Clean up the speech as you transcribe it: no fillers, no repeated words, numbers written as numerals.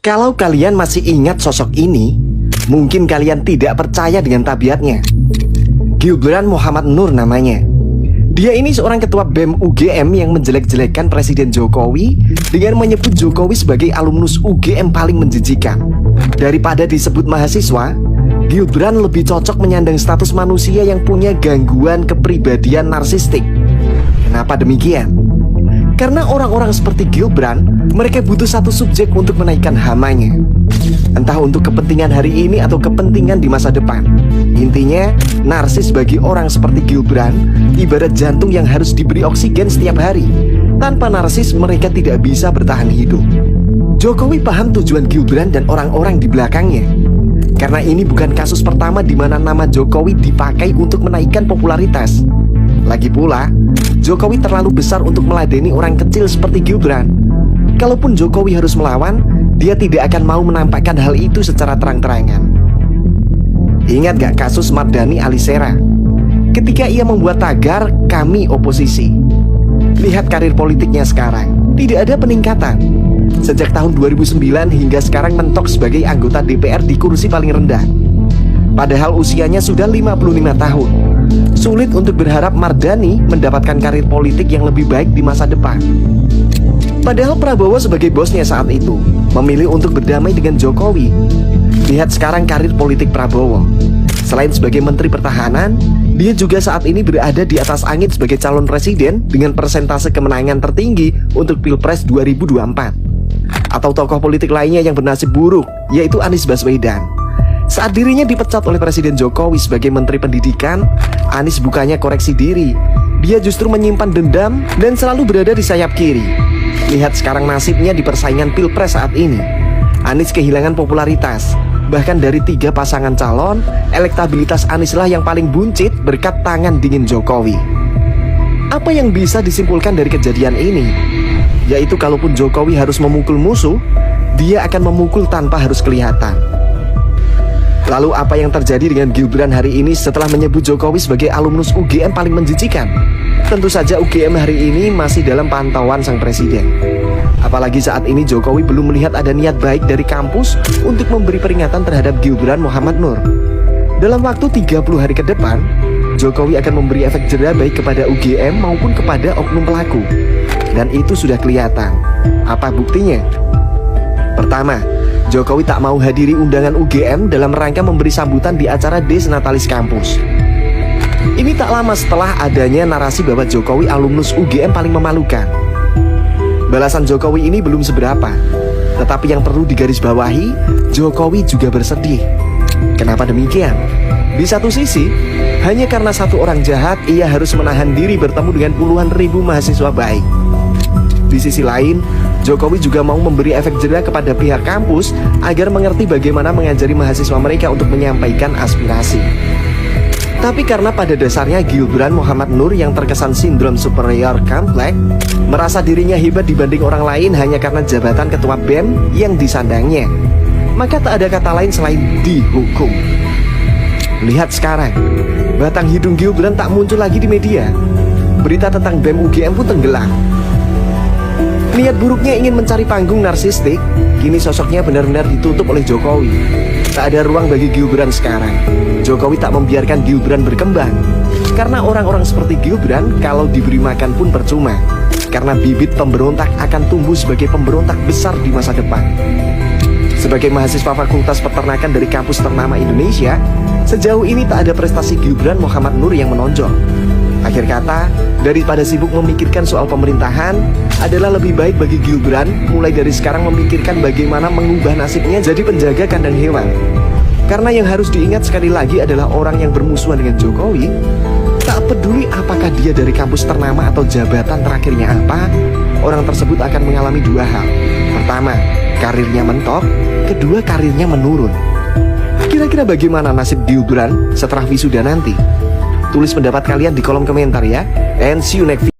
Kalau kalian masih ingat sosok ini, mungkin kalian tidak percaya dengan tabiatnya. Gibran Muhammad Nur namanya. Dia ini seorang ketua BEM UGM yang menjelek-jelekan Presiden Jokowi dengan menyebut Jokowi sebagai alumnus UGM paling menjijikan. Daripada disebut mahasiswa, Gibran lebih cocok menyandang status manusia yang punya gangguan kepribadian narsistik. Kenapa demikian? Karena orang-orang seperti Gibran, mereka butuh satu subjek untuk menaikkan hamanya. Entah untuk kepentingan hari ini atau kepentingan di masa depan. Intinya, narsis bagi orang seperti Gibran ibarat jantung yang harus diberi oksigen setiap hari. Tanpa narsis, mereka tidak bisa bertahan hidup. Jokowi paham tujuan Gibran dan orang-orang di belakangnya. Karena ini bukan kasus pertama di mana nama Jokowi dipakai untuk menaikkan popularitas. Lagi pula, Jokowi terlalu besar untuk meladeni orang kecil seperti Gibran. Kalaupun Jokowi harus melawan, dia tidak akan mau menampakkan hal itu secara terang-terangan. Ingat gak kasus Mardhani Alisera? Ketika ia membuat tagar "Kami Oposisi". Lihat karir politiknya sekarang, tidak ada peningkatan. Sejak tahun 2009 hingga sekarang mentok sebagai anggota DPR di kursi paling rendah. Padahal usianya sudah 55 tahun. Sulit untuk berharap Mardhani mendapatkan karir politik yang lebih baik di masa depan. Padahal Prabowo sebagai bosnya saat itu memilih untuk berdamai dengan Jokowi. Lihat sekarang karir politik Prabowo. Selain sebagai Menteri Pertahanan, dia juga saat ini berada di atas angin sebagai calon presiden dengan persentase kemenangan tertinggi untuk Pilpres 2024. Atau tokoh politik lainnya yang bernasib buruk, yaitu Anies Baswedan. Saat dirinya dipecat oleh Presiden Jokowi sebagai Menteri Pendidikan, Anies bukannya koreksi diri. Dia justru menyimpan dendam dan selalu berada di sayap kiri. Lihat sekarang nasibnya di persaingan Pilpres saat ini. Anies kehilangan popularitas. Bahkan dari 3 pasangan calon, elektabilitas Anies lah yang paling buncit berkat tangan dingin Jokowi. Apa yang bisa disimpulkan dari kejadian ini? Yaitu kalaupun Jokowi harus memukul musuh, dia akan memukul tanpa harus kelihatan. Lalu apa yang terjadi dengan Gibran hari ini setelah menyebut Jokowi sebagai alumnus UGM paling menjijikan? Tentu saja UGM hari ini masih dalam pantauan sang presiden. Apalagi saat ini Jokowi belum melihat ada niat baik dari kampus untuk memberi peringatan terhadap Gibran Muhammad Nur. Dalam waktu 30 hari ke depan, Jokowi akan memberi efek jera baik kepada UGM maupun kepada oknum pelaku. Dan itu sudah kelihatan. Apa buktinya? Pertama, Jokowi tak mau hadiri undangan UGM dalam rangka memberi sambutan di acara Desnatalis kampus. Ini tak lama setelah adanya narasi bahwa Jokowi alumnus UGM paling memalukan. Balasan Jokowi ini belum seberapa, tetapi yang perlu digarisbawahi, Jokowi juga bersedih. Kenapa demikian? Di satu sisi, hanya karena satu orang jahat, ia harus menahan diri bertemu dengan puluhan ribu mahasiswa baik. Di sisi lain, Jokowi juga mau memberi efek jera kepada pihak kampus agar mengerti bagaimana mengajari mahasiswa mereka untuk menyampaikan aspirasi. Tapi karena pada dasarnya Gibran Muhammad Nur yang terkesan sindrom superior kompleks, merasa dirinya hebat dibanding orang lain hanya karena jabatan ketua BEM yang disandangnya, maka tak ada kata lain selain dihukum. Lihat sekarang, batang hidung Gibran tak muncul lagi di media. Berita tentang BEM UGM pun tenggelam. Niat buruknya ingin mencari panggung narsistik, kini sosoknya benar-benar ditutup oleh Jokowi. Tak ada ruang bagi Gibran sekarang. Jokowi tak membiarkan Gibran berkembang. Karena orang-orang seperti Gibran kalau diberi makan pun percuma. Karena bibit pemberontak akan tumbuh sebagai pemberontak besar di masa depan. Sebagai mahasiswa Fakultas Peternakan dari kampus ternama Indonesia, sejauh ini tak ada prestasi Gibran Muhammad Nur yang menonjol. Akhir kata, daripada sibuk memikirkan soal pemerintahan, adalah lebih baik bagi Gibran mulai dari sekarang memikirkan bagaimana mengubah nasibnya jadi penjaga kandang hewan. Karena yang harus diingat sekali lagi adalah orang yang bermusuhan dengan Jokowi, tak peduli apakah dia dari kampus ternama atau jabatan terakhirnya apa, orang tersebut akan mengalami 2 hal. Pertama, karirnya mentok. Kedua, karirnya menurun. Kira-kira bagaimana nasib Gibran setelah wisuda nanti? Tulis pendapat kalian di kolom komentar ya. And see you next video.